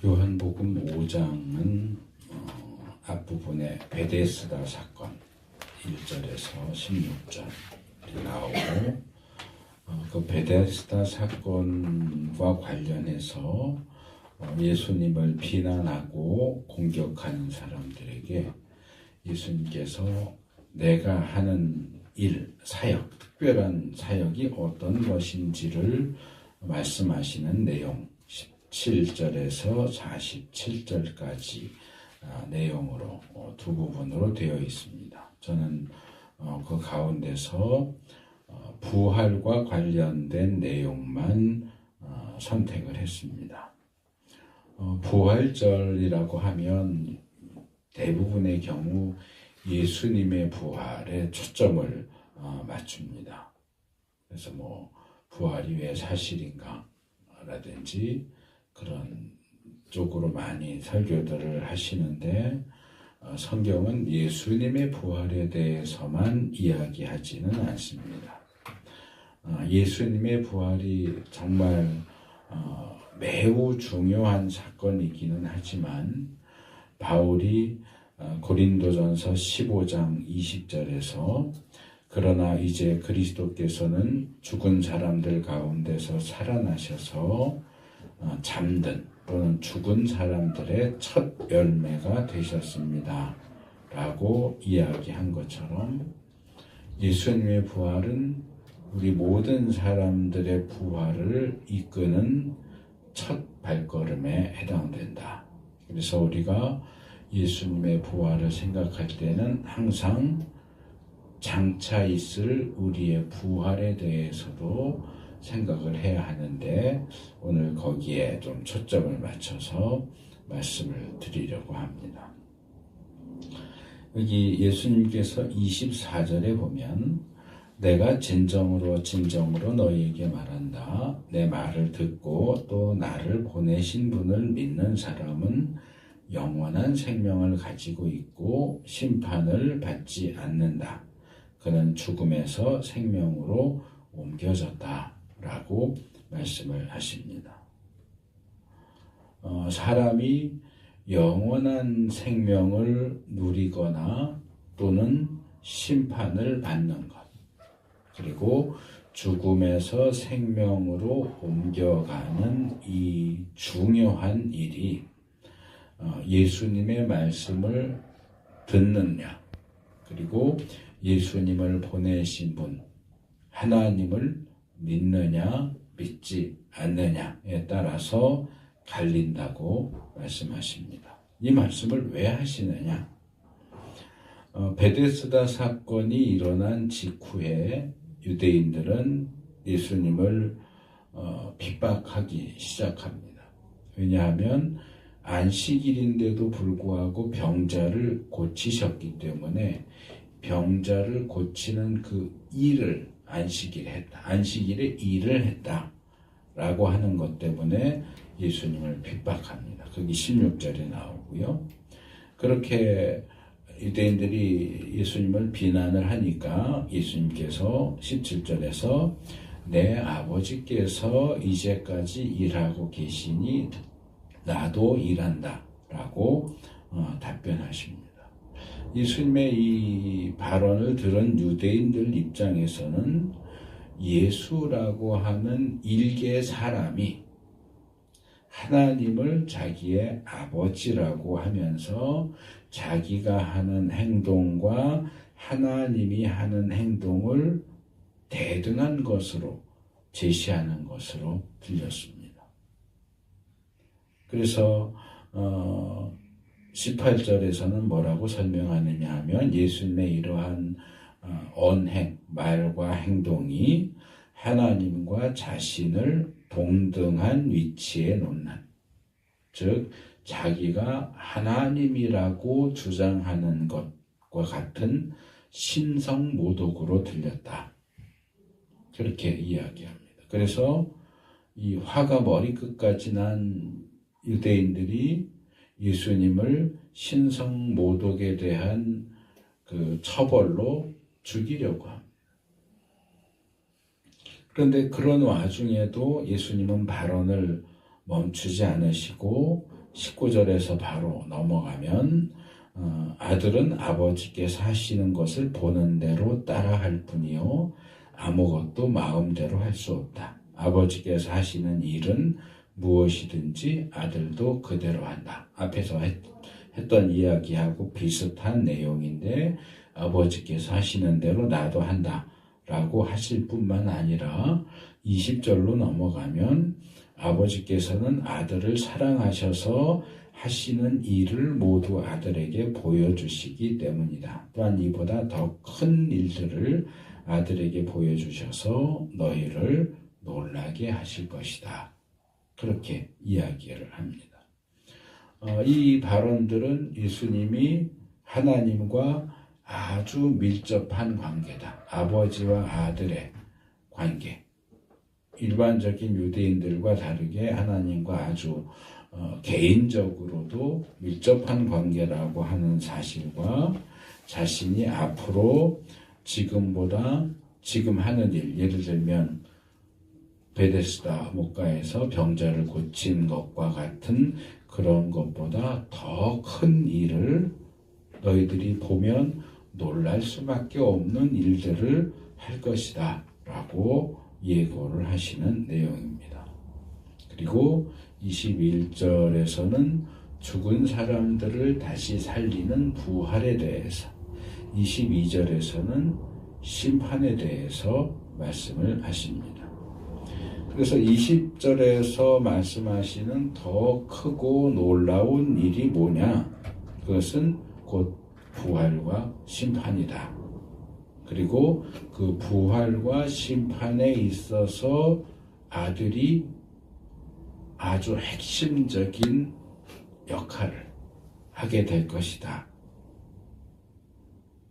요한복음 5장은 앞부분에 베데스다 사건 1절에서 16절이 나오고 그 베데스다 사건과 관련해서 예수님을 비난하고 공격하는 사람들에게 예수님께서 내가 하는 일, 사역, 특별한 사역이 어떤 것인지를 말씀하시는 내용 17절에서 47절까지 내용으로 두 부분으로 되어 있습니다. 저는 그 가운데서 부활과 관련된 내용만 선택을 했습니다. 부활절이라고 하면 대부분의 경우 예수님의 부활에 초점을 맞춥니다. 그래서 부활이 왜 사실인가 라든지 그런 쪽으로 많이 설교들을 하시는데 성경은 예수님의 부활에 대해서만 이야기하지는 않습니다. 예수님의 부활이 정말 매우 중요한 사건이기는 하지만 바울이 고린도전서 15장 20절에서 그러나 이제 그리스도께서는 죽은 사람들 가운데서 살아나셔서 잠든 또는 죽은 사람들의 첫 열매가 되셨습니다. 라고 이야기한 것처럼 예수님의 부활은 우리 모든 사람들의 부활을 이끄는 첫 발걸음에 해당된다. 그래서 우리가 예수님의 부활을 생각할 때는 항상 장차 있을 우리의 부활에 대해서도 생각을 해야 하는데 오늘 거기에 좀 초점을 맞춰서 말씀을 드리려고 합니다. 여기 예수님께서 24절에 보면 내가 진정으로 너희에게 말한다. 내 말을 듣고 또 나를 보내신 분을 믿는 사람은 영원한 생명을 가지고 있고 심판을 받지 않는다. 그는 죽음에서 생명으로 옮겨졌다. 라고 말씀을 하십니다. 사람이 영원한 생명을 누리거나 또는 심판을 받는 것, 그리고 죽음에서 생명으로 옮겨가는 이 중요한 일이 예수님의 말씀을 듣느냐, 그리고 예수님을 보내신 분, 하나님을 믿느냐, 믿지 않느냐에 따라서 갈린다고 말씀하십니다. 이 말씀을 왜 하시느냐? 베데스다 사건이 일어난 직후에 유대인들은 예수님을 핍박하기 시작합니다. 왜냐하면 안식일인데도 불구하고 병자를 고치셨기 때문에 병자를 고치는 그 일을 안식일에 일을 했다라고 하는 것 때문에 예수님을 핍박합니다. 거기 16절에 나오고요. 그렇게 유대인들이 예수님을 비난을 하니까 예수님께서 17절에서 내 아버지께서 이제까지 일하고 계시니 나도 일한다 라고 답변하십니다. 예수님의 이 발언을 들은 유대인들 입장에서는 예수라고 하는 일개 사람이 하나님을 자기의 아버지라고 하면서 자기가 하는 행동과 하나님이 하는 행동을 대등한 것으로 제시하는 것으로 들렸습니다. 그래서 18절에서는 뭐라고 설명하느냐 하면 예수님의 이러한 언행, 말과 행동이 하나님과 자신을 동등한 위치에 놓는, 즉 자기가 하나님이라고 주장하는 것과 같은 신성모독으로 들렸다. 그렇게 이야기합니다. 그래서 이 화가 머리끝까지 난 유대인들이 예수님을 신성모독에 대한 그 처벌로 죽이려고 합니다. 그런데 그런 와중에도 예수님은 발언을 멈추지 않으시고 19절에서 바로 넘어가면 아들은 아버지께서 하시는 것을 보는 대로 따라할 뿐이요 아무것도 마음대로 할 수 없다. 아버지께서 하시는 일은 무엇이든지 아들도 그대로 한다. 앞에서 했던 이야기하고 비슷한 내용인데 아버지께서 하시는 대로 나도 한다 라고 하실 뿐만 아니라 20절로 넘어가면 아버지께서는 아들을 사랑하셔서 하시는 일을 모두 아들에게 보여주시기 때문이다. 또한 이보다 더 큰 일들을 아들에게 보여주셔서 너희를 놀라게 하실 것이다. 그렇게 이야기를 합니다. 이 발언들은 예수님이 하나님과 아주 밀접한 관계다. 아버지와 아들의 관계. 일반적인 유대인들과 다르게 하나님과 아주 개인적으로도 밀접한 관계라고 하는 사실과 자신이 앞으로 지금보다 지금 하는 일, 예를 들면 베데스다 목가에서 병자를 고친 것과 같은 그런 것보다 더 큰 일을 너희들이 보면 놀랄 수밖에 없는 일들을 할 것이다 라고 예고를 하시는 내용입니다. 그리고 21절에서는 죽은 사람들을 다시 살리는 부활에 대해서, 22절에서는 심판에 대해서 말씀을 하십니다. 그래서 20절에서 말씀하시는 더 크고 놀라운 일이 뭐냐? 그것은 곧 부활과 심판이다. 그리고 그 부활과 심판에 있어서 아들이 아주 핵심적인 역할을 하게 될 것이다.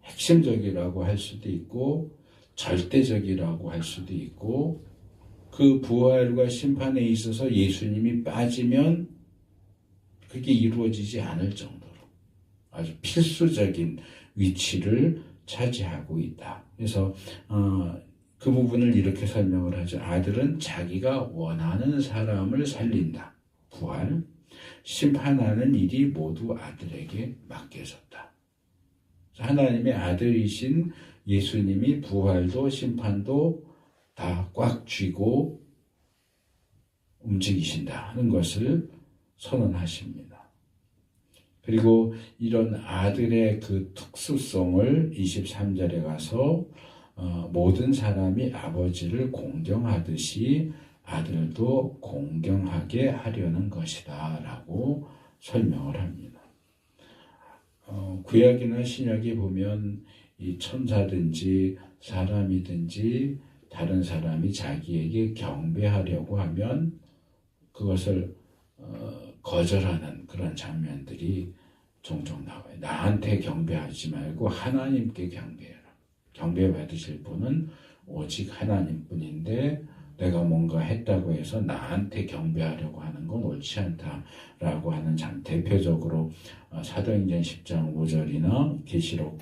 핵심적이라고 할 수도 있고 절대적이라고 할 수도 있고 그 부활과 심판에 있어서 예수님이 빠지면 그게 이루어지지 않을 정도로 아주 필수적인 위치를 차지하고 있다. 그래서 그 부분을 이렇게 설명을 하죠. 아들은 자기가 원하는 사람을 살린다. 부활, 심판하는 일이 모두 아들에게 맡겨졌다. 하나님의 아들이신 예수님이 부활도 심판도 다 꽉 쥐고 움직이신다 하는 것을 선언하십니다. 그리고 이런 아들의 그 특수성을 23절에 가서 모든 사람이 아버지를 공경하듯이 아들도 공경하게 하려는 것이다 라고 설명을 합니다. 구약이나 신약에 보면 이 천사든지 사람이든지 다른 사람이 자기에게 경배하려고 하면 그것을 거절하는 그런 장면들이 종종 나와요. 나한테 경배하지 말고 하나님께 경배해라. 경배받으실 분은 오직 하나님뿐인데 내가 뭔가 했다고 해서 나한테 경배하려고 하는 건 옳지 않다라고 하는 대표적으로 사도행전 10장 5절이나 계시록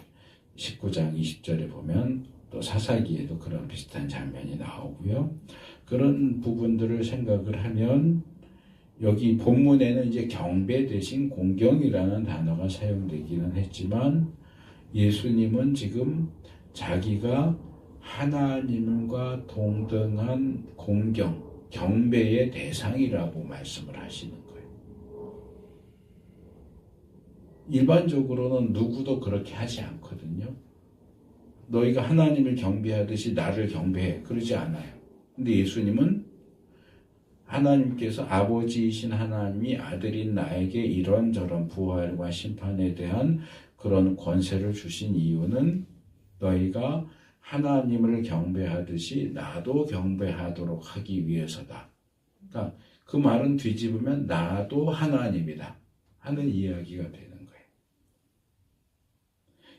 19장 20절에 보면 또 사사기에도 그런 비슷한 장면이 나오고요. 그런 부분들을 생각을 하면 여기 본문에는 이제 경배 대신 공경이라는 단어가 사용되기는 했지만 예수님은 지금 자기가 하나님과 동등한 공경, 경배의 대상이라고 말씀을 하시는 거예요. 일반적으로는 누구도 그렇게 하지 않거든요. 너희가 하나님을 경배하듯이 나를 경배해. 그러지 않아요. 근데 예수님은 하나님께서 아버지이신 하나님이 아들인 나에게 이런저런 부활과 심판에 대한 그런 권세를 주신 이유는 너희가 하나님을 경배하듯이 나도 경배하도록 하기 위해서다. 그러니까 그 말은 뒤집으면 나도 하나님이다 하는 이야기가 되는 거예요.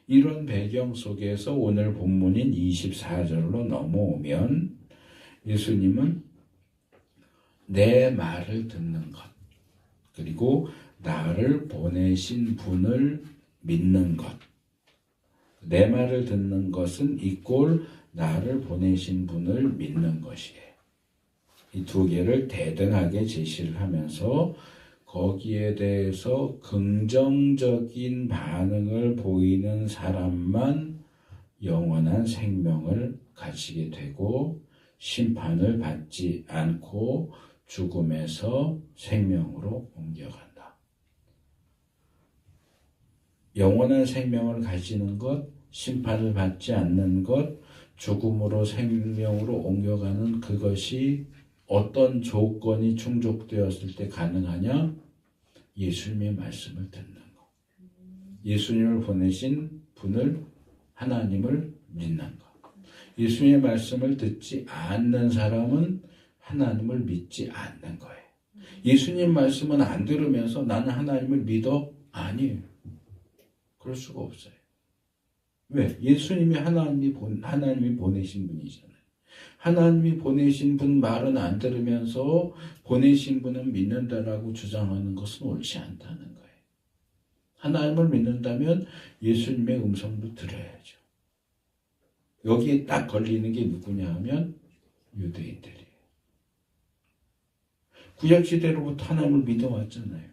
이런 배경 속에서 오늘 본문인 24절로 넘어오면 예수님은 내 말을 듣는 것, 그리고 나를 보내신 분을 믿는 것, 내 말을 듣는 것은 이꼴 나를 보내신 분을 믿는 것이에요. 이 두 개를 대등하게 제시를 하면서 거기에 대해서 긍정적인 반응을 보이는 사람만 영원한 생명을 가지게 되고 심판을 받지 않고 죽음에서 생명으로 옮겨간다. 영원한 생명을 가지는 것, 심판을 받지 않는 것, 죽음으로 생명으로 옮겨가는 그것이 어떤 조건이 충족되었을 때 가능하냐? 예수님의 말씀을 듣는 것. 예수님을 보내신 분을, 하나님을 믿는 것. 예수님의 말씀을 듣지 않는 사람은 하나님을 믿지 않는 거예요. 예수님 말씀은 안 들으면서 나는 하나님을 믿어? 아니에요. 그럴 수가 없어요. 왜? 예수님이 하나님이 보내신 분이잖아요. 하나님이 보내신 분 말은 안 들으면서 보내신 분은 믿는다라고 주장하는 것은 옳지 않다는 거예요. 하나님을 믿는다면 예수님의 음성도 들어야죠. 여기에 딱 걸리는 게 누구냐 하면 유대인들이에요. 구약시대로부터 하나님을 믿어왔잖아요.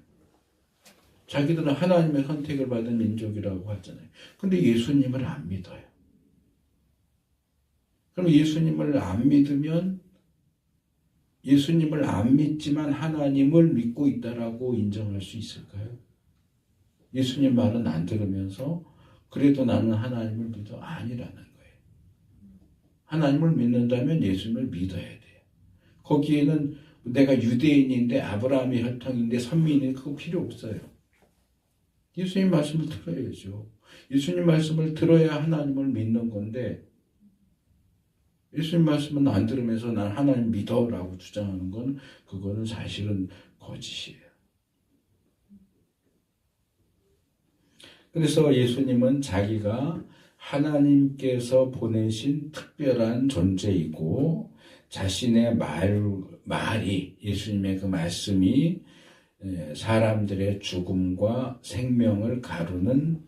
자기들은 하나님의 선택을 받은 민족이라고 하잖아요. 근데 예수님을 안 믿어요. 그럼 예수님을 안 믿으면 예수님을 안 믿지만 하나님을 믿고 있다라고 인정할 수 있을까요? 예수님 말은 안 들으면서 그래도 나는 하나님을 믿어? 아니라는 거예요. 하나님을 믿는다면 예수님을 믿어야 돼요. 거기에는 내가 유대인인데 아브라함의 혈통인데 선민인데 그거 필요 없어요. 예수님 말씀을 들어야죠. 예수님 말씀을 들어야 하나님을 믿는 건데 예수님 말씀은 안 들으면서 난 하나님 믿어라고 주장하는 건 그거는 사실은 거짓이에요. 그래서 예수님은 자기가 하나님께서 보내신 특별한 존재이고 자신의 말이 예수님의 그 말씀이 사람들의 죽음과 생명을 가르는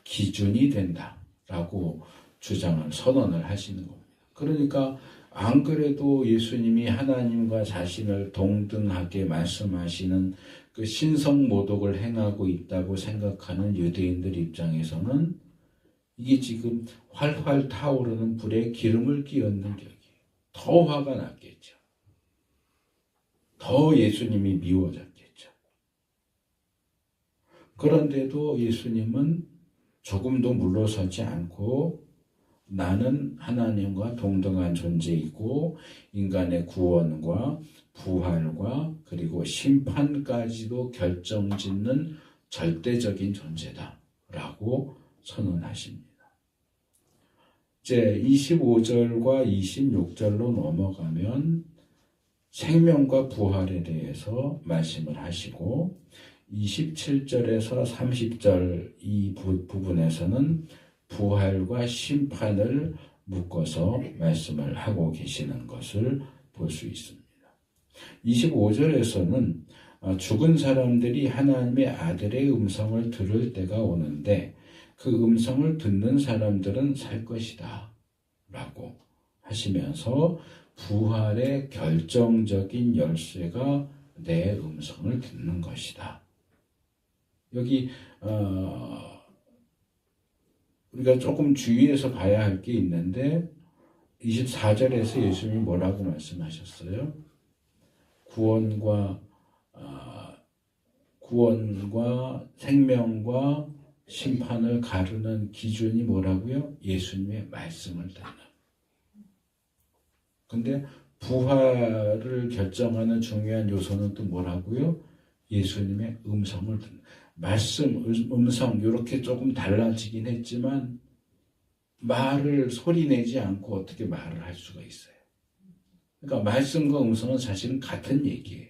기준이 된다라고 선언을 하시는 겁니다. 그러니까 안 그래도 예수님이 하나님과 자신을 동등하게 말씀하시는 그 신성모독을 행하고 있다고 생각하는 유대인들 입장에서는 이게 지금 활활 타오르는 불에 기름을 끼얹는 격이에요. 더 화가 났겠죠. 더 예수님이 미워졌겠죠. 그런데도 예수님은 조금도 물러서지 않고 나는 하나님과 동등한 존재이고 인간의 구원과 부활과 그리고 심판까지도 결정짓는 절대적인 존재다라고 선언하십니다. 이제 25절과 26절로 넘어가면 생명과 부활에 대해서 말씀을 하시고 27절에서 30절 이 부분에서는 부활과 심판을 묶어서 말씀을 하고 계시는 것을 볼 수 있습니다. 25절에서는 죽은 사람들이 하나님의 아들의 음성을 들을 때가 오는데 그 음성을 듣는 사람들은 살 것이다 라고 하시면서 부활의 결정적인 열쇠가 내 음성을 듣는 것이다. 여기 우리가 조금 주의해서 봐야 할 게 있는데 24절에서 예수님이 뭐라고 말씀하셨어요? 구원과 생명과 심판을 가르는 기준이 뭐라고요? 예수님의 말씀을 듣는. 근데 부활을 결정하는 중요한 요소는 또 뭐라고요? 예수님의 음성을 듣는. 음성 이렇게 조금 달라지긴 했지만 말을 소리내지 않고 어떻게 말을 할 수가 있어요. 그러니까 말씀과 음성은 사실은 같은 얘기예요.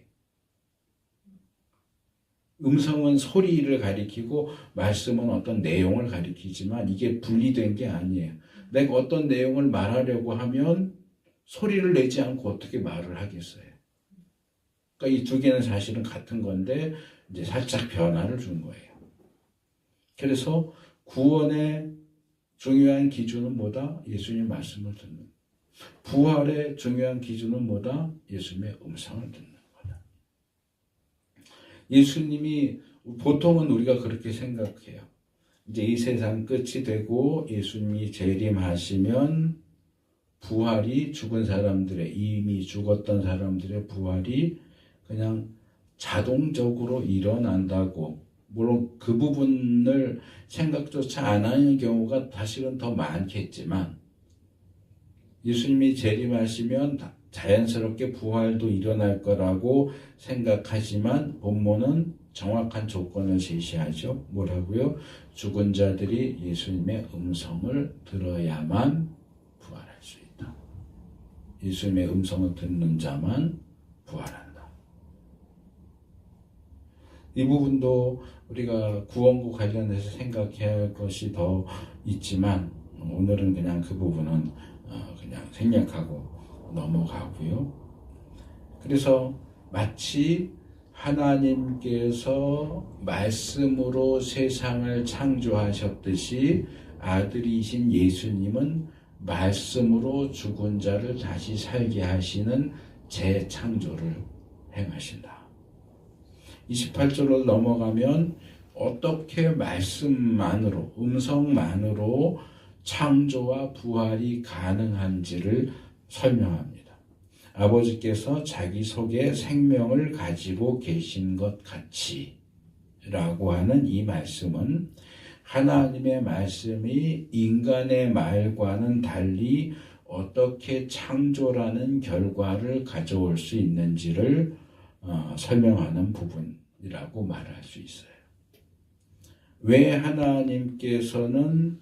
음성은 소리를 가리키고 말씀은 어떤 내용을 가리키지만 이게 분리된 게 아니에요. 내가 어떤 내용을 말하려고 하면 소리를 내지 않고 어떻게 말을 하겠어요. 그러니까 이 두 개는 사실은 같은 건데 이제 살짝 변화를 준 거예요. 그래서 구원의 중요한 기준은 뭐다? 예수님 말씀을 듣는. 부활의 중요한 기준은 뭐다? 예수님의 음성을 듣는 거다. 예수님이 보통은 우리가 그렇게 생각해요. 이제 이 세상 끝이 되고 예수님이 재림하시면 부활이 죽은 사람들의 이미 죽었던 사람들의 부활이 그냥 자동적으로 일어난다고 물론 그 부분을 생각조차 안 하는 경우가 사실은 더 많겠지만 예수님이 재림하시면 자연스럽게 부활도 일어날 거라고 생각하지만 본문은 정확한 조건을 제시하죠. 뭐라고요? 죽은 자들이 예수님의 음성을 들어야만 부활할 수 있다. 예수님의 음성을 듣는 자만 부활한다. 이 부분도 우리가 구원과 관련해서 생각해야 할 것이 더 있지만 오늘은 그냥 그 부분은 그냥 생략하고 넘어가고요. 그래서 마치 하나님께서 말씀으로 세상을 창조하셨듯이 아들이신 예수님은 말씀으로 죽은 자를 다시 살게 하시는 재창조를 행하신다. 28절로 넘어가면 어떻게 말씀만으로, 음성만으로 창조와 부활이 가능한지를 설명합니다. 아버지께서 자기 속에 생명을 가지고 계신 것 같이 라고 하는 이 말씀은 하나님의 말씀이 인간의 말과는 달리 어떻게 창조라는 결과를 가져올 수 있는지를 설명하는 부분이라고 말할 수 있어요. 왜 하나님께서는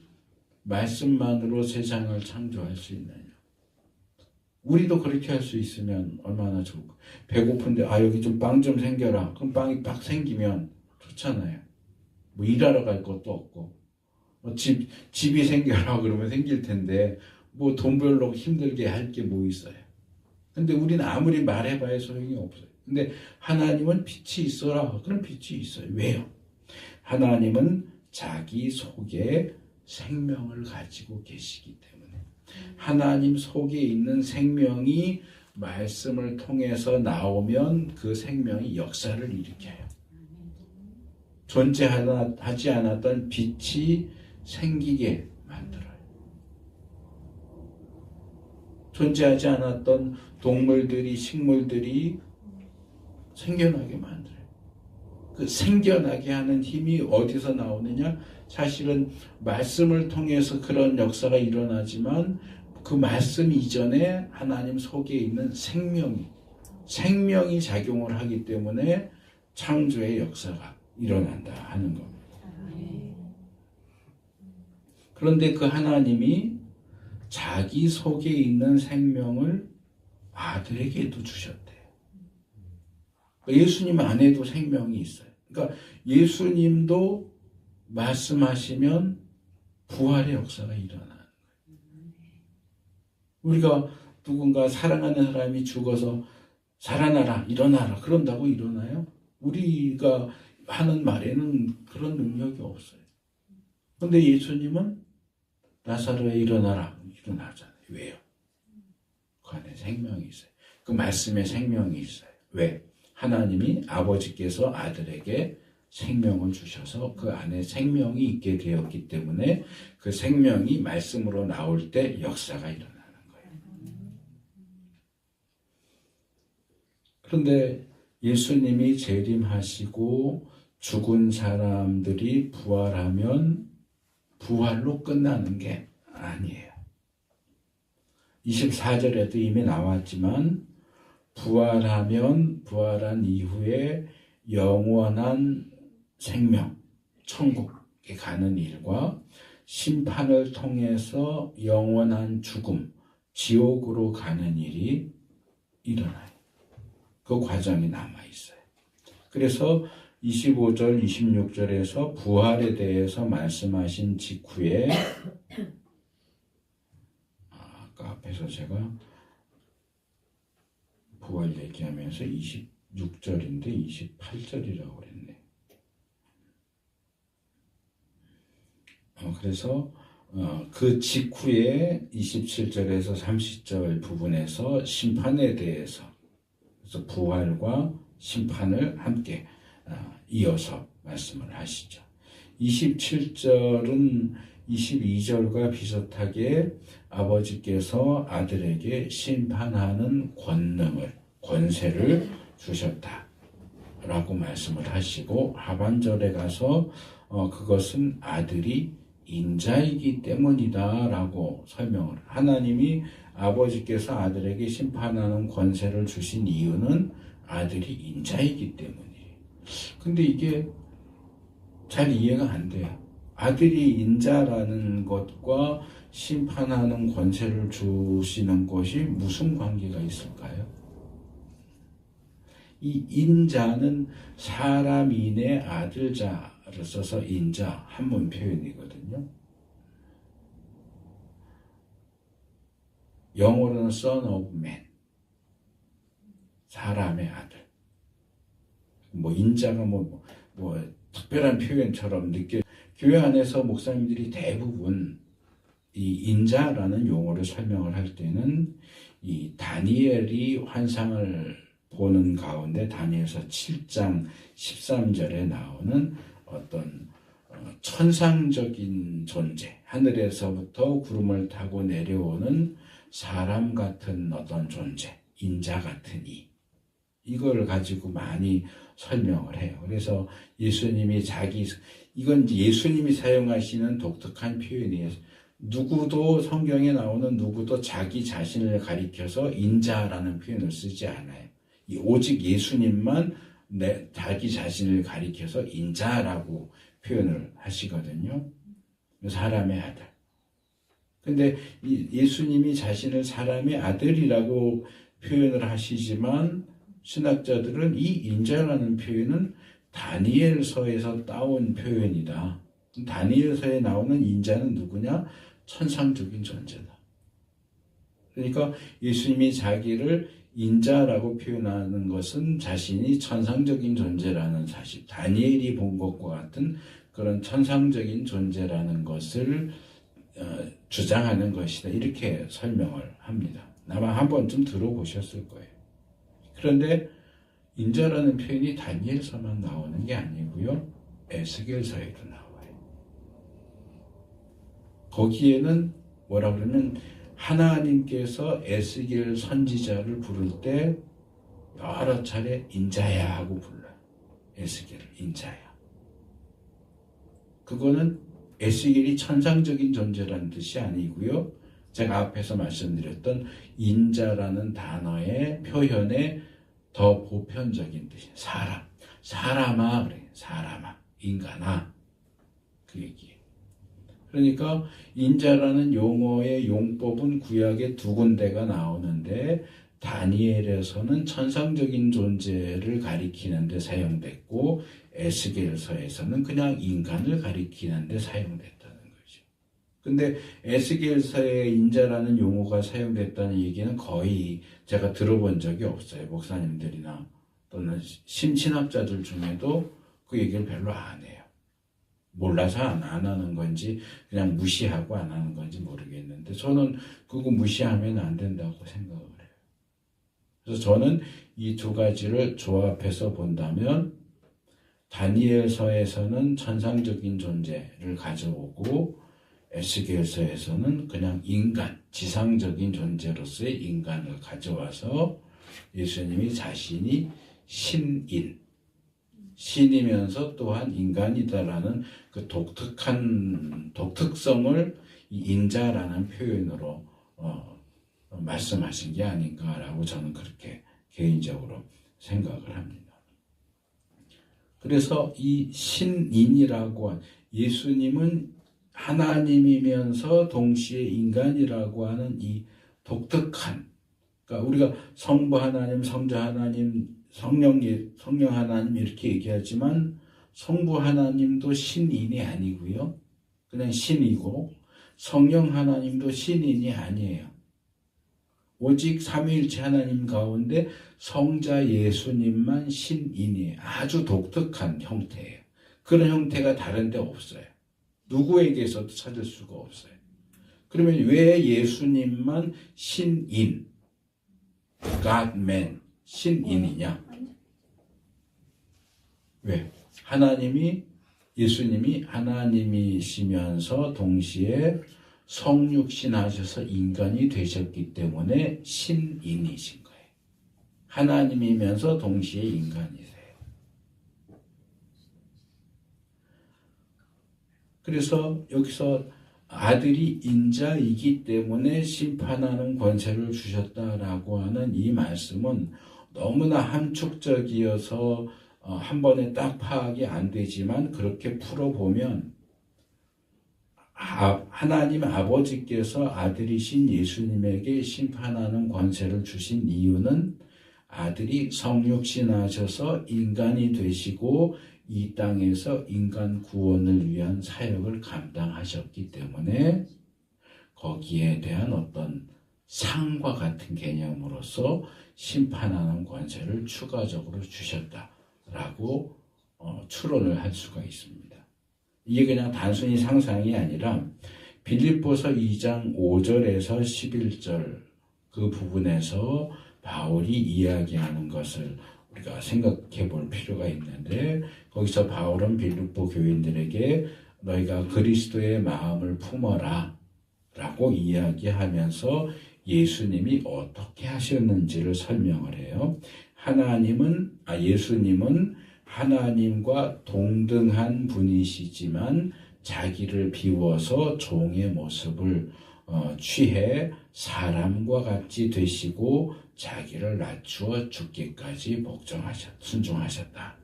말씀만으로 세상을 창조할 수 있느냐? 우리도 그렇게 할 수 있으면 얼마나 좋을까? 배고픈데 여기 좀 빵 좀 생겨라. 그럼 빵이 딱 생기면 좋잖아요. 뭐 일하러 갈 것도 없고 집이 생겨라 그러면 생길 텐데 뭐 돈 벌려고 힘들게 할 게 뭐 있어요. 근데 우리는 아무리 말해봐야 소용이 없어요. 근데 하나님은 빛이 있어라. 그럼 빛이 있어요. 왜요? 하나님은 자기 속에 생명을 가지고 계시기 때문에 하나님 속에 있는 생명이 말씀을 통해서 나오면 그 생명이 역사를 일으켜요. 존재하지 않았던 빛이 생기게 만들어요. 존재하지 않았던 동물들이, 식물들이 생겨나게 만들어요. 그 생겨나게 하는 힘이 어디서 나오느냐? 사실은 말씀을 통해서 그런 역사가 일어나지만 그 말씀 이전에 하나님 속에 있는 생명이 작용을 하기 때문에 창조의 역사가 일어난다 하는 겁니다. 그런데 그 하나님이 자기 속에 있는 생명을 아들에게도 주셨대요. 예수님 안에도 생명이 있어요. 그러니까 예수님도 말씀하시면 부활의 역사가 일어나는 거예요. 우리가 누군가 사랑하는 사람이 죽어서 살아나라, 일어나라 그런다고 일어나요? 우리가 하는 말에는 그런 능력이 없어요. 그런데 예수님은 나사로야 일어나라, 일어나잖아요. 왜요? 그 안에 생명이 있어요. 그 말씀에 생명이 있어요. 왜? 하나님이 아버지께서 아들에게 생명을 주셔서 그 안에 생명이 있게 되었기 때문에 그 생명이 말씀으로 나올 때 역사가 일어나는 거예요. 그런데 예수님이 재림하시고 죽은 사람들이 부활하면 부활로 끝나는 게 아니에요. 24절에도 이미 나왔지만 부활한 이후에 영원한 생명, 천국에 가는 일과 심판을 통해서 영원한 죽음, 지옥으로 가는 일이 일어나요. 그 과정이 남아있어요. 그래서 25절, 26절에서 부활에 대해서 말씀하신 직후에 아까 앞에서 제가 부활 얘기하면서 26절인데 28절이라고 그랬네. 그래서 그 직후에 27절에서 30절 부분에서 심판에 대해서 그래서 부활과 심판을 함께 이어서 말씀을 하시죠. 27절은 22절과 비슷하게 아버지께서 아들에게 심판하는 권세를 주셨다 라고 말씀을 하시고, 하반절에 가서 그것은 아들이 인자이기 때문이다 라고 설명을, 하나님이 아버지께서 아들에게 심판하는 권세를 주신 이유는 아들이 인자이기 때문이에요. 근데 이게 잘 이해가 안 돼요. 아들이 인자라는 것과 심판하는 권세를 주시는 것이 무슨 관계가 있을까요? 이 인자는 사람인의 아들자를 써서 인자 한문 표현이거든요. 영어로는 son of man, 사람의 아들. 인자가 특별한 표현처럼 교회 안에서 목사님들이 대부분 이 인자라는 용어를 설명을 할 때는 이 다니엘이 환상을 보는 가운데 다니엘서 7장 13절에 나오는 어떤 천상적인 존재, 하늘에서부터 구름을 타고 내려오는 사람 같은 어떤 존재, 인자 같은 이걸 가지고 많이 설명을 해요. 그래서 예수님이 이건 예수님이 사용하시는 독특한 표현이에요. 성경에 나오는 누구도 자기 자신을 가리켜서 인자라는 표현을 쓰지 않아요. 오직 예수님만 자기 자신을 가리켜서 인자라고 표현을 하시거든요. 사람의 아들. 근데 예수님이 자신을 사람의 아들이라고 표현을 하시지만 신학자들은 이 인자라는 표현은 다니엘서에서 따온 표현이다. 다니엘서에 나오는 인자는 누구냐? 천상적인 존재다. 그러니까 예수님이 자기를 인자라고 표현하는 것은 자신이 천상적인 존재라는 사실, 다니엘이 본 것과 같은 그런 천상적인 존재라는 것을 주장하는 것이다. 이렇게 설명을 합니다. 아마 한 번쯤 들어보셨을 거예요. 그런데 인자라는 표현이 다니엘서만 나오는 게 아니고요. 에스겔서에도 나와요. 거기에는 뭐라 그러면 하나님께서 에스겔 선지자를 부를 때 여러 차례 인자야 하고 불러요. 에스겔을 인자야. 그거는 에스겔이 천상적인 존재라는 뜻이 아니고요. 제가 앞에서 말씀드렸던 인자라는 단어의 표현의 더 보편적인 뜻이 사람아 그래. 사람아, 인간아, 그 얘기예요. 그러니까 인자라는 용어의 용법은 구약에 두 군데가 나오는데 다니엘에서는 천상적인 존재를 가리키는 데 사용됐고 에스겔서에서는 그냥 인간을 가리키는 데 사용됐다는 거죠. 근데 에스겔서에 인자라는 용어가 사용됐다는 얘기는 거의 제가 들어본 적이 없어요. 목사님들이나 또는 신학자들 중에도 그 얘기를 별로 안 해요. 몰라서 안 하는 건지 그냥 무시하고 안 하는 건지 모르겠는데 저는 그거 무시하면 안 된다고 생각을 해요. 그래서 저는 이 두 가지를 조합해서 본다면 다니엘서에서는 천상적인 존재를 가져오고 에스겔서에서는 그냥 인간, 지상적인 존재로서의 인간을 가져와서 예수님이 자신이 신이면서 또한 인간이다라는 그 독특성을 이 인자라는 표현으로 말씀하신 게 아닌가라고 저는 그렇게 개인적으로 생각을 합니다. 그래서 이 신인이라고 한 예수님은 하나님이면서 동시에 인간이라고 하는 이 독특한, 그러니까 우리가 성부 하나님, 성자 하나님, 성령 하나님 이렇게 얘기하지만 성부 하나님도 신인이 아니고요. 그냥 신이고 성령 하나님도 신인이 아니에요. 오직 삼위일체 하나님 가운데 성자 예수님만 신인이에요. 아주 독특한 형태예요. 그런 형태가 다른 데 없어요. 누구에게서도 찾을 수가 없어요. 그러면 왜 예수님만 신인, God man, 신인이냐? 왜? 예수님이 하나님이시면서 동시에 성육신하셔서 인간이 되셨기 때문에 신인이신 거예요. 하나님이면서 동시에 인간이세요. 그래서 여기서 아들이 인자이기 때문에 심판하는 권세를 주셨다라고 하는 이 말씀은 너무나 함축적이어서 한 번에 딱 파악이 안 되지만 그렇게 풀어보면 하나님 아버지께서 아들이신 예수님에게 심판하는 권세를 주신 이유는 아들이 성육신하셔서 인간이 되시고 이 땅에서 인간 구원을 위한 사역을 감당하셨기 때문에 거기에 대한 어떤 상과 같은 개념으로서 심판하는 권세를 추가적으로 주셨다라고 추론을 할 수가 있습니다. 이게 그냥 단순히 상상이 아니라 빌립보서 2장 5절에서 11절 그 부분에서 바울이 이야기하는 것을 우리가 생각해 볼 필요가 있는데, 거기서 바울은 빌립보 교인들에게 너희가 그리스도의 마음을 품어라 라고 이야기하면서 예수님이 어떻게 하셨는지를 설명을 해요. 예수님은 하나님과 동등한 분이시지만 자기를 비워서 종의 모습을 취해 사람과 같이 되시고 자기를 낮추어 죽기까지 순종하셨다.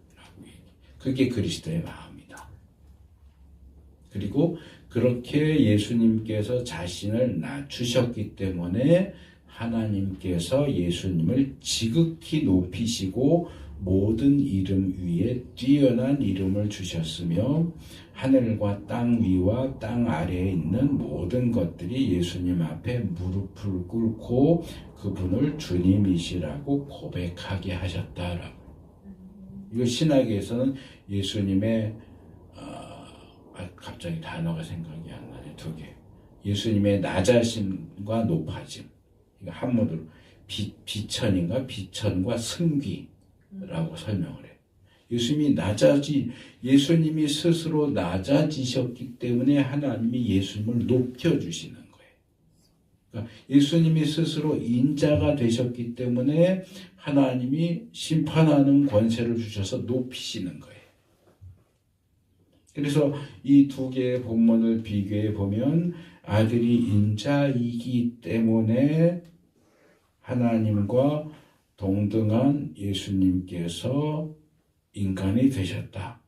그게 그리스도의 마음이다. 그리고 그렇게 예수님께서 자신을 낮추셨기 때문에 하나님께서 예수님을 지극히 높이시고 모든 이름 위에 뛰어난 이름을 주셨으며 하늘과 땅 위와 땅 아래에 있는 모든 것들이 예수님 앞에 무릎을 꿇고 그분을 주님이시라고 고백하게 하셨다라고. 이거 신학에서는 예수님의 갑자기 단어가 생각이 안 나네. 두 개. 예수님의 낮아심과 높아짐. 이거 한문으로 비천과 승귀라고 설명을 해. 예수님이 스스로 낮아지셨기 때문에 하나님이 예수님을 높여주시는 거예요. 그러니까 예수님이 스스로 인자가 되셨기 때문에 하나님이 심판하는 권세를 주셔서 높이시는 거예요. 그래서 이 두 개의 본문을 비교해 보면 아들이 인자이기 때문에 하나님과 동등한 예수님께서 인간이 되셨다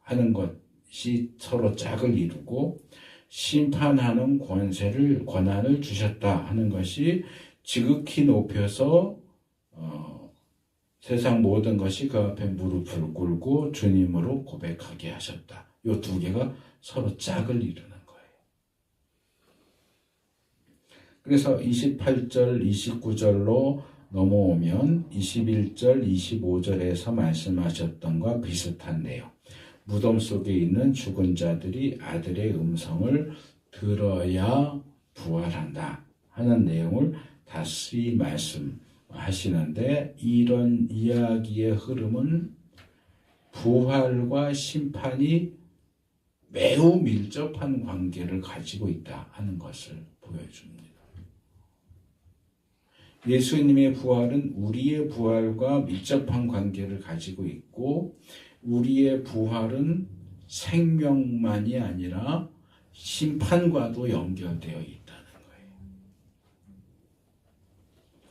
하는 것이 서로 짝을 이루고, 심판하는 권한을 주셨다 하는 것이 지극히 높여서 세상 모든 것이 그 앞에 무릎을 꿇고 주님으로 고백하게 하셨다. 이 두 개가 서로 짝을 이루는 거예요. 그래서 28절, 29절로 넘어오면 21절, 25절에서 말씀하셨던과 비슷한 내용. 무덤 속에 있는 죽은 자들이 아들의 음성을 들어야 부활한다 하는 내용을 다시 말씀하시는데, 이런 이야기의 흐름은 부활과 심판이 매우 밀접한 관계를 가지고 있다 하는 것을 보여줍니다. 예수님의 부활은 우리의 부활과 밀접한 관계를 가지고 있고, 우리의 부활은 생명만이 아니라 심판과도 연결되어 있다는 거예요.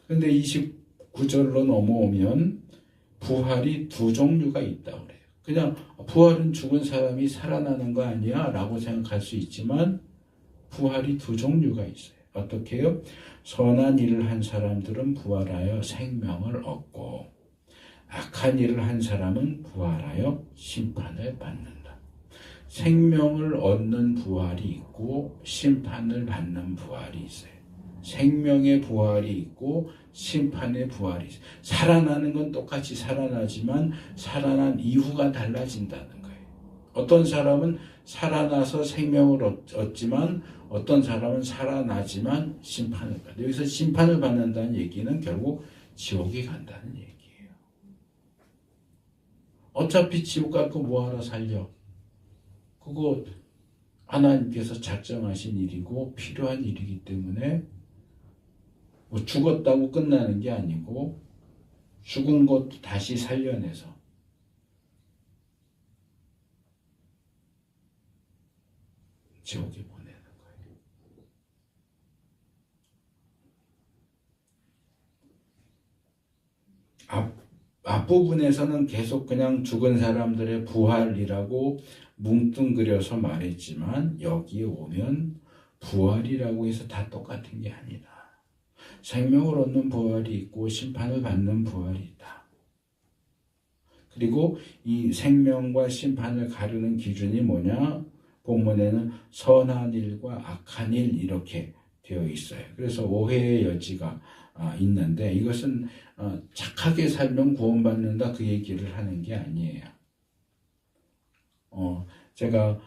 그런데 29절로 넘어오면 부활이 두 종류가 있다고 그래요. 그냥 부활은 죽은 사람이 살아나는 거 아니야? 라고 생각할 수 있지만 부활이 두 종류가 있어요. 어떻게 해요? 선한 일을 한 사람들은 부활하여 생명을 얻고, 악한 일을 한 사람은 부활하여 심판을 받는다. 생명을 얻는 부활이 있고 심판을 받는 부활이 있어요. 생명의 부활이 있고 심판의 부활이 있어요. 살아나는 건 똑같이 살아나지만 살아난 이후가 달라진다는 거예요. 어떤 사람은 살아나서 생명을 얻지만 어떤 사람은 살아나지만 심판을 받아요. 여기서 심판을 받는다는 얘기는 결국 지옥에 간다는 얘기예요. 어차피 지옥 갈 거 뭐하러 살려. 그거 하나님께서 작정하신 일이고 필요한 일이기 때문에 뭐 죽었다고 끝나는 게 아니고 죽은 것도 다시 살려내서 지옥에 보내는 거예요. 앞부분에서는 계속 그냥 죽은 사람들의 부활이라고 뭉뚱그려서 말했지만 여기에 오면 부활이라고 해서 다 똑같은 게 아니다. 생명을 얻는 부활이 있고 심판을 받는 부활이 있다. 그리고 이 생명과 심판을 가르는 기준이 뭐냐? 본문에는 선한 일과 악한 일 이렇게 되어 있어요. 그래서 오해의 여지가 있는데 이것은 착하게 살면 구원받는다 그 얘기를 하는 게 아니에요. 제가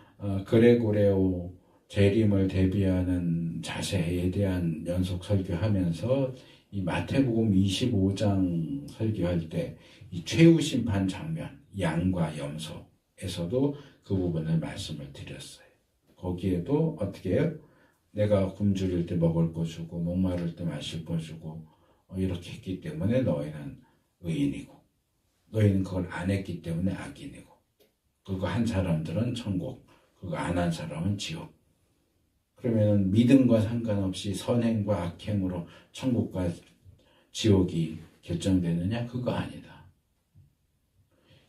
그레고레오 재림을 대비하는 자세에 대한 연속 설교하면서 이 마태복음 25장 설교할 때 이 최후 심판 장면 양과 염소에서도 그 부분을 말씀을 드렸어요. 거기에도 어떻게 해요? 내가 굶주릴 때 먹을 거 주고 목마를 때 마실 거 주고 이렇게 했기 때문에 너희는 의인이고 너희는 그걸 안 했기 때문에 악인이고 그거 한 사람들은 천국 그거 안 한 사람은 지옥. 그러면 믿음과 상관없이 선행과 악행으로 천국과 지옥이 결정되느냐? 그거 아니다.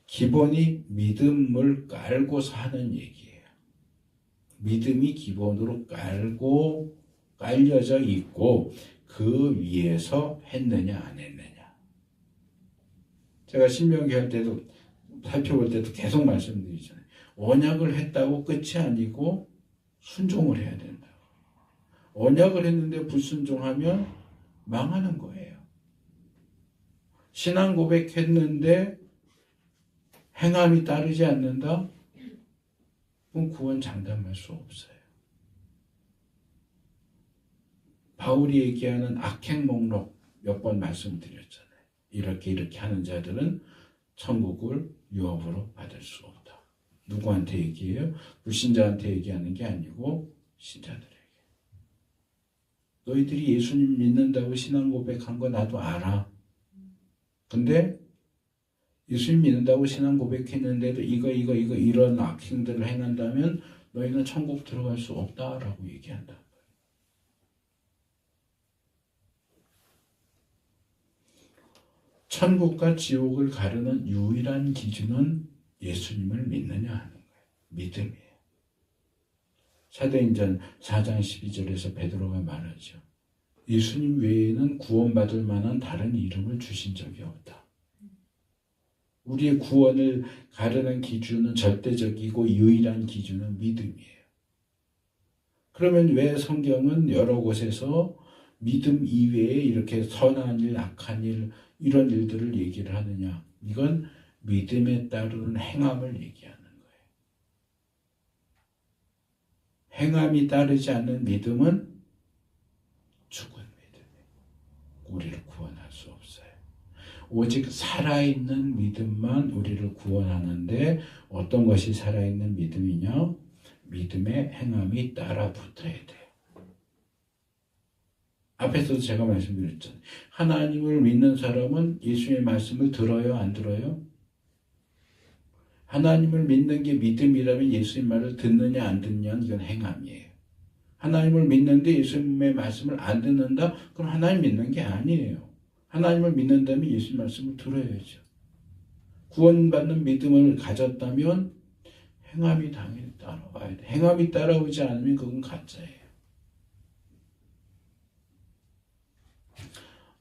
기본이 믿음을 깔고서 하는 얘기예요. 믿음이 기본으로 깔려져 있고 그 위에서 했느냐 안 했느냐. 제가 신명기 할 때도 살펴볼 때도 계속 말씀드리잖아요. 언약을 했다고 끝이 아니고 순종을 해야 된다. 언약을 했는데 불순종하면 망하는 거예요. 신앙 고백했는데 행함이 따르지 않는다? 그럼 구원 장담할 수 없어요. 바울이 얘기하는 악행 목록 몇 번 말씀드렸잖아요. 이렇게 하는 자들은 천국을 유업으로 받을 수 없다. 누구한테 얘기해요? 불신자한테 얘기하는 게 아니고 신자들에게. 너희들이 예수님 믿는다고 신앙 고백한 거 나도 알아. 근데 예수님 믿는다고 신앙 고백했는데도 이런 악행들을 행한다면 너희는 천국 들어갈 수 없다라고 얘기한다. 천국과 지옥을 가르는 유일한 기준은 예수님을 믿느냐 하는 거예요. 믿음이에요. 사도행전 4장 12절에서 베드로가 말하죠. 예수님 외에는 구원받을 만한 다른 이름을 주신 적이 없다. 우리의 구원을 가르는 기준은 절대적이고 유일한 기준은 믿음이에요. 그러면 왜 성경은 여러 곳에서 믿음 이외에 이렇게 선한 일, 악한 일 이런 일들을 얘기를 하느냐? 이건 믿음에 따르는 행함을 얘기하는 거예요. 행함이 따르지 않는 믿음은 죽은 믿음이에요. 우리를 구원할 수 없어요. 오직 살아있는 믿음만 우리를 구원하는데 어떤 것이 살아있는 믿음이냐? 믿음의 행함이 따라 붙어야 돼요. 앞에서도 제가 말씀드렸잖아요. 하나님을 믿는 사람은 예수의 말씀을 들어요? 안 들어요? 하나님을 믿는 게 믿음이라면 예수의 말을 듣느냐 안 듣느냐는 이건 행함이에요. 하나님을 믿는데 예수님의 말씀을 안 듣는다? 그럼 하나님 믿는 게 아니에요. 하나님을 믿는다면 예수의 말씀을 들어야죠. 구원받는 믿음을 가졌다면 행함이 당연히 따라와야 돼. 행함이 따라오지 않으면 그건 가짜예요.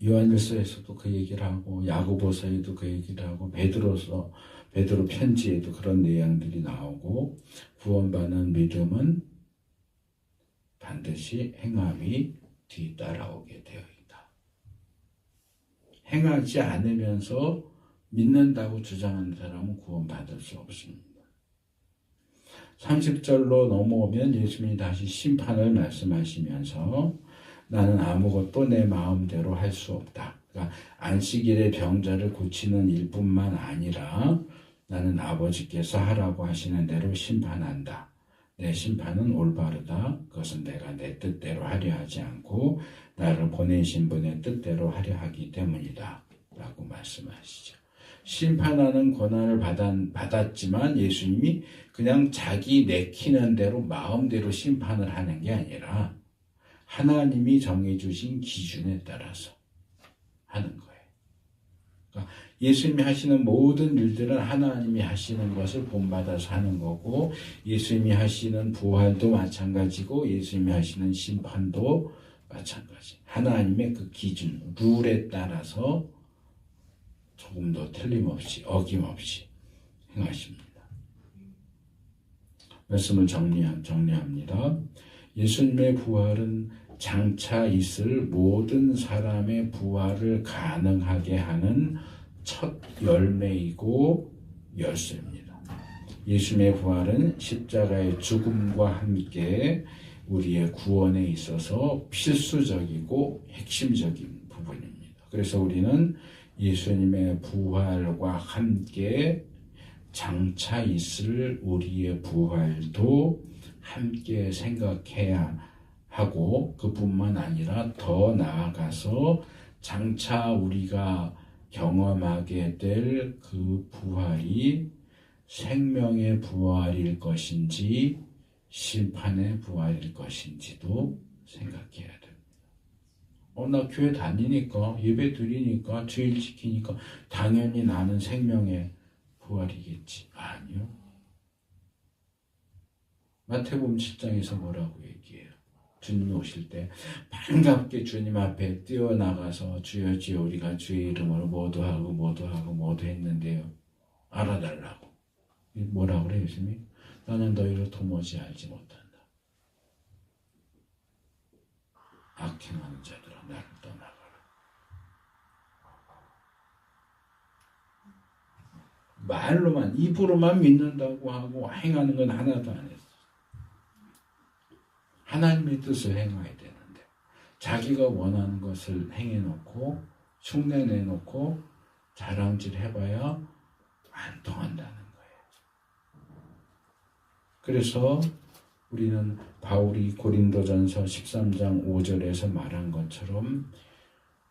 요한일서에서도 그 얘기를 하고 야고보서에도 그 얘기를 하고 베드로 편지에도 그런 내용들이 나오고 구원받는 믿음은 반드시 행함이 뒤따라오게 되어 있다. 행하지 않으면서 믿는다고 주장하는 사람은 구원받을 수 없습니다. 30절로 넘어오면 예수님이 다시 심판을 말씀하시면서 나는 아무것도 내 마음대로 할 수 없다. 그러니까 안식일에 병자를 고치는 일뿐만 아니라 나는 아버지께서 하라고 하시는 대로 심판한다. 내 심판은 올바르다. 그것은 내가 내 뜻대로 하려 하지 않고 나를 보내신 분의 뜻대로 하려 하기 때문이다. 라고 말씀하시죠. 심판하는 권한을 받았지만 예수님이 그냥 자기 내키는 대로 마음대로 심판을 하는 게 아니라 하나님이 정해주신 기준에 따라서 하는 거예요. 그러니까 예수님이 하시는 모든 일들은 하나님이 하시는 것을 본받아서 하는 거고, 예수님이 하시는 부활도 마찬가지고 예수님이 하시는 심판도 마찬가지. 하나님의 그 기준, 룰에 따라서 조금도 틀림없이 어김없이 행하십니다. 말씀을 정리합니다. 예수님의 부활은 장차 있을 모든 사람의 부활을 가능하게 하는 첫 열매이고 열쇠입니다. 예수님의 부활은 십자가의 죽음과 함께 우리의 구원에 있어서 필수적이고 핵심적인 부분입니다. 그래서 우리는 예수님의 부활과 함께 장차 있을 우리의 부활도 함께 생각해야 하고, 그뿐만 아니라 더 나아가서 장차 우리가 경험하게 될 그 부활이 생명의 부활일 것인지 심판의 부활일 것인지도 생각해야 됩니다. 나 교회 다니니까, 예배 드리니까, 주일 지키니까 당연히 나는 생명의 부활이겠지. 아니요. 마태복음 7장에서 뭐라고 얘기해요? 주님이 오실 때 반갑게 주님 앞에 뛰어나가서 주여 주여 우리가 주의 이름으로 모두 했는데요. 알아달라고. 뭐라고 그래요, 예수님이? 나는 너희를 도무지 알지 못한다. 악행하는 자들아 나를 떠나가라. 말로만, 입으로만 믿는다고 하고 행하는 건 하나도 안 했어. 하나님의 뜻을 행해야 되는데 자기가 원하는 것을 행해놓고 흉내내놓고 자랑질 해봐야 안 통한다는 거예요. 그래서 우리는 바울이 고린도전서 13장 5절에서 말한 것처럼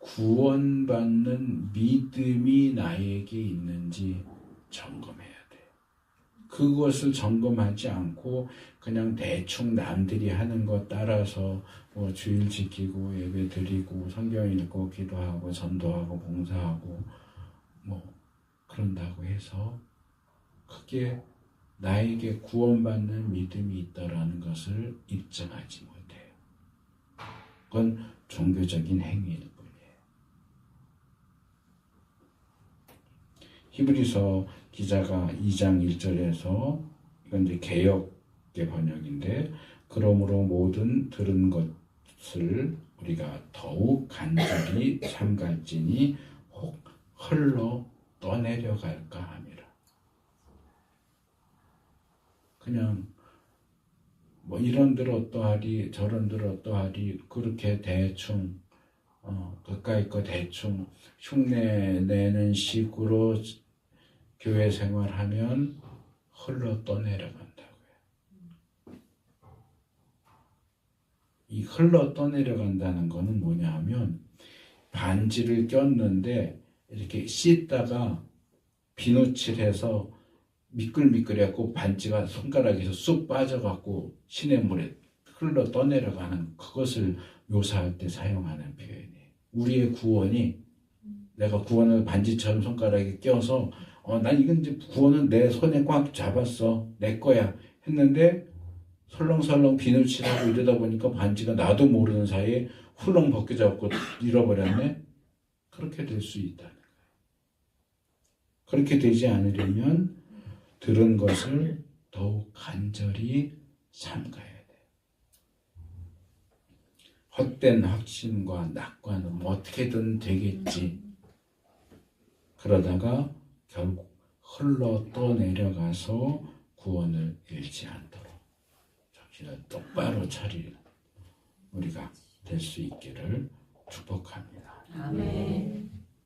구원받는 믿음이 나에게 있는지 점검해야 돼요. 그것을 점검하지 않고 그냥 대충 남들이 하는 것 따라서 주일 지키고 예배 드리고 성경 읽고 기도하고 전도하고 봉사하고 그런다고 해서 그게 나에게 구원받는 믿음이 있다라는 것을 입증하지 못해요. 그건 종교적인 행위일 뿐이에요. 히브리서 기자가 2장 1절에서 이건 이제 개역의 번역인데, 그러므로 모든 들은 것을 우리가 더욱 간절히 삼갈지니 혹 흘러 떠내려갈까 함이라. 그냥 이런들 어떠하리 저런들 어떠하리 그렇게 대충 그까이 거 대충 흉내내는 식으로 교회 생활하면 흘러 떠내려간다고요. 이 흘러 떠내려간다는 거는 뭐냐 하면, 반지를 꼈는데 이렇게 씻다가 비누칠해서 미끌미끌해갖고 반지가 손가락에서 쑥 빠져갖고 시냇물에 흘러 떠내려가는, 그것을 묘사할 때 사용하는 표현이에요. 우리의 구원이, 내가 구원을 반지처럼 손가락에 껴서 난 이건 이제 구원은 내 손에 꽉 잡았어, 내 거야 했는데 설렁설렁 비누칠하고 이러다 보니까 반지가 나도 모르는 사이에 훌렁 벗겨져갖고 잃어버렸네. 그렇게 될 수 있다는 거예요. 그렇게 되지 않으려면 들은 것을 더욱 간절히 삼가야 돼요. 헛된 확신과 낙관은 어떻게든 되겠지. 그러다가 결국 흘러 떠내려가서 구원을 잃지 않도록 정신을 똑바로 차릴 우리가 될 수 있기를 축복합니다. 아멘.